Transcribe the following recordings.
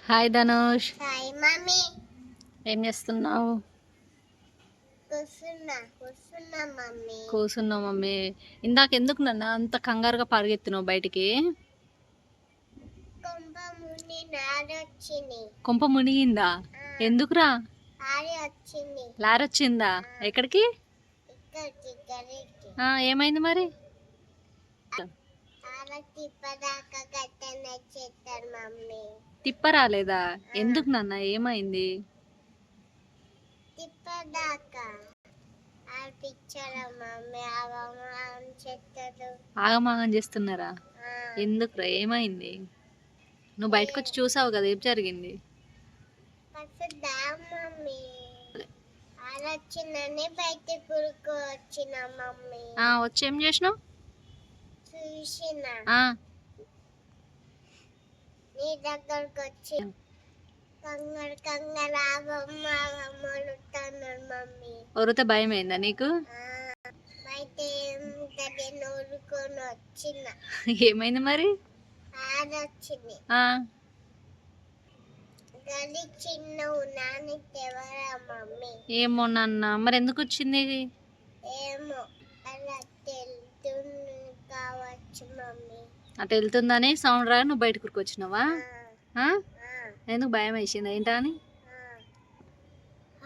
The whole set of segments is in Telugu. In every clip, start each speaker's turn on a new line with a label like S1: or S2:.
S1: Hi Dhanush,
S2: hi mummy.
S1: ఏం చేస్తున్నావు?
S2: కూర్చున్నా మమ్మీ.
S1: కూర్చున్నావు మమ్మీ. ఇందాక ఎందుకు నన్ను అంత కంగారుగా పరిగెత్తున్నావు బయటికి?
S2: కొంప ముని నారొచ్చింది.
S1: కొంప మునిగిందా? ఎందుకురా?
S2: వచ్చింది.
S1: లారొచ్చిందా? ఎక్కడికి?
S2: ఇక్కడికి
S1: ఏమైంది మరి?
S2: తిప్పదాకా గట్టన చేస్తారు మమ్మీ.
S1: తిప్ప రాలేదా? ఎందుకు నాన్న, ఏమైంది?
S2: తిప్పదాకా ఆడిపించారా మమ్మీ? ఆగమాగం చేస్తారు.
S1: ఆగమాగం చేస్తున్నారా? ఎందుకురా, ఏమైంది? నువ్వు బయటకు వచ్చి చూసావు కదా, ఏం జరిగింది?
S2: మమ్మీ ఆడొచ్చిందని బయట కురుకు వచ్చిన మమ్మీ.
S1: వచ్చి ఏం చేసినావు?
S2: చూసిన నీ దగ్గరకు వచ్చి కంగారు కంగారు ఆగమ్మొలుతున్నాడు మమ్మీ.
S1: ఒరితే భయం అయిందా నీకు?
S2: బయట ఊరుకొని వచ్చిన.
S1: ఏమైంది మరి?
S2: ఆడొచ్చింది. గది చిన్న నాని తెవరా మమ్మీ?
S1: ఏమో నాన్న, మరి ఎందుకు వచ్చింది?
S2: ఏమో అలా తెలుతుంది కావచ్చు మమ్మీ.
S1: అటు వెళ్తుందని సౌండ్ రాగా నువ్వు బయట కూర్కొచ్చినావా? ఎందుకు భయం వేసింది ఏంటా అని?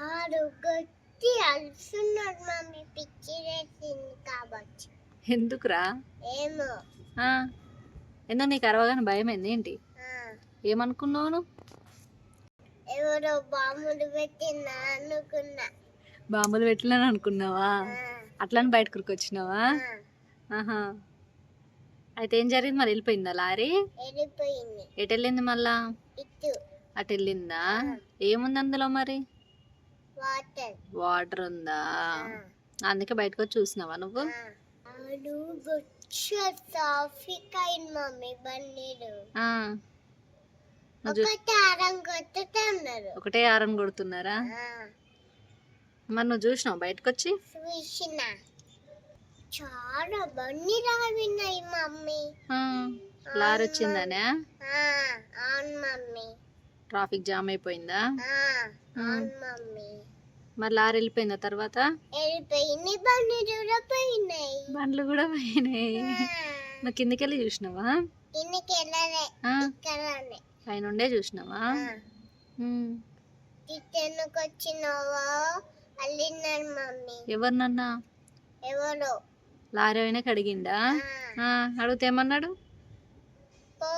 S2: ఆడు గట్టి అలుస్తున్నాడు మమ్మీ, పిచ్చి వేసింది కావచ్చు.
S1: ఎందుకురా?
S2: ఏమో.
S1: ఎందుకు నీకు అరవగానే భయం అయింది ఏంటి? ఏమనుకున్నావు నువ్వు?
S2: ఎవరో బాంబులు పెట్టినా అనుకున్నా.
S1: బాంబులు పెట్టలేని అనుకున్నావా? అట్లని బయట కూర్కొచ్చినావా? అయితే ఏం జరిగింది మరి? వెళ్ళిపోయిందా లారీ?
S2: వెళ్ళిపోయింది.
S1: ఎటు వెళ్ళింది మళ్ళా?
S2: ఇటు.
S1: అటు వెళ్ళిందా? ఏముంది అందులో మరి? వాటర్ ఉందా? అందుకే బయటకు వచ్చి చూసినావా నువ్వు? ఒకటే ఆరం కొడుతున్నారా? మరి నువ్వు చూసినావు బయటకు వచ్చి?
S2: చాలా బండి రావినాయి మమ్మీ.
S1: లారీ వచ్చిందనే?
S2: అవును మమ్మీ.
S1: ట్రాఫిక్ జామ్ అయిపోయిందా?
S2: అవును మమ్మీ.
S1: మరి లారీ వెళ్ళిపోయిందా తర్వాత?
S2: వెళ్ళిపోయింది. బండ్లు కూడా పోయినాయి.
S1: నువ్వు కిందికి వెళ్ళి చూసినావా?
S2: కిందికి వెళ్ళలే, ఇక్కడనే
S1: పైనుండే చూసినావా?
S2: కిచెన్కి వచ్చినావా అల్లినాడు మమ్మీ.
S1: ఎవరినన్నా?
S2: ఎవరో
S1: లారీ అయినా కడిగిండా? అడిగితే ఏమన్నాడు?
S2: పో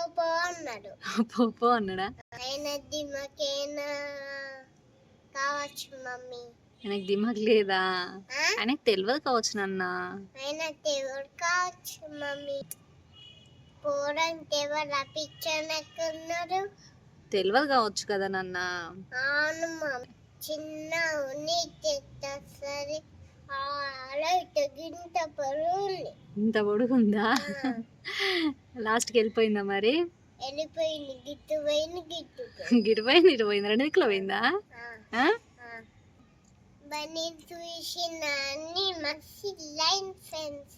S2: అన్నాడు.
S1: పో అన్నాడా?
S2: ఆయన దిమాకేనా కావచ్చు మమ్మీ.
S1: ఆయనకు దిమాగ్ లేదా? ఆయనకు తెలియదు కావచ్చు నాన్న.
S2: ఆయన తెలియదు కావచ్చు మమ్మీ. పోరంటే ఎవరు పిచ్చనకున్నారు?
S1: తెలియదు కావచ్చు కదా నాన్న.
S2: అవును మమ్మీ. చిన్న ఉన్ని సరే
S1: ఇంత పొడుగుందా? లాస్ట్కి వెళ్ళిపోయిందా మరి?
S2: వెళ్ళిపోయింది. గిట్టు పోయింది
S1: ఇటు పోయింది 2 దిక్కులో పోయిందా?
S2: బన్నీ చూసిన అన్ని మస్తు లైన్ ఫ్రెండ్స్.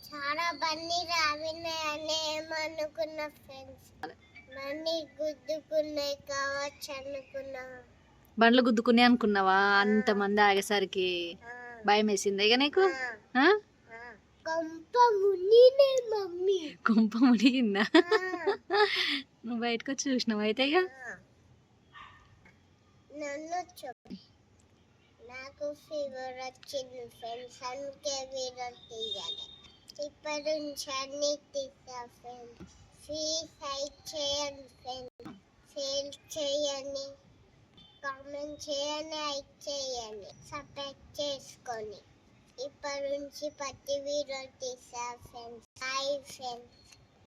S2: చాలా బండి రావినాయని ఏమనుకున్న ఫ్రెండ్స్. బండి గుద్దుకున్నాయి కావచ్చు అనుకున్నా.
S1: బండ్లు గుద్దుకునే అనుకున్నావా? అంతమంది ఆగేసరికి భయం వేసింది ఇక నీకు? కొంప మునిగిందా? నువ్వు బయటకు వచ్చి చూసినావు అయితే? ఇక
S2: నాకు ఫీవర్ వచ్చింది ఫ్రెండ్స్, అందుకే వీడియో తీయాలి. ఇప్పటి నుంచి అన్ని తీసా ఫ్రెండ్స్. లైక్ చేయండి ఫ్రెండ్స్, షేర్ చేయండి, కామెంట్ చేయండి, లైక్ చేయండి, సబ్స్క్రైబ్ చేసుకొని. ఇప్పటి నుంచి ప్రతి వీడియో తీసా ఫ్రెండ్స్. Hi friends.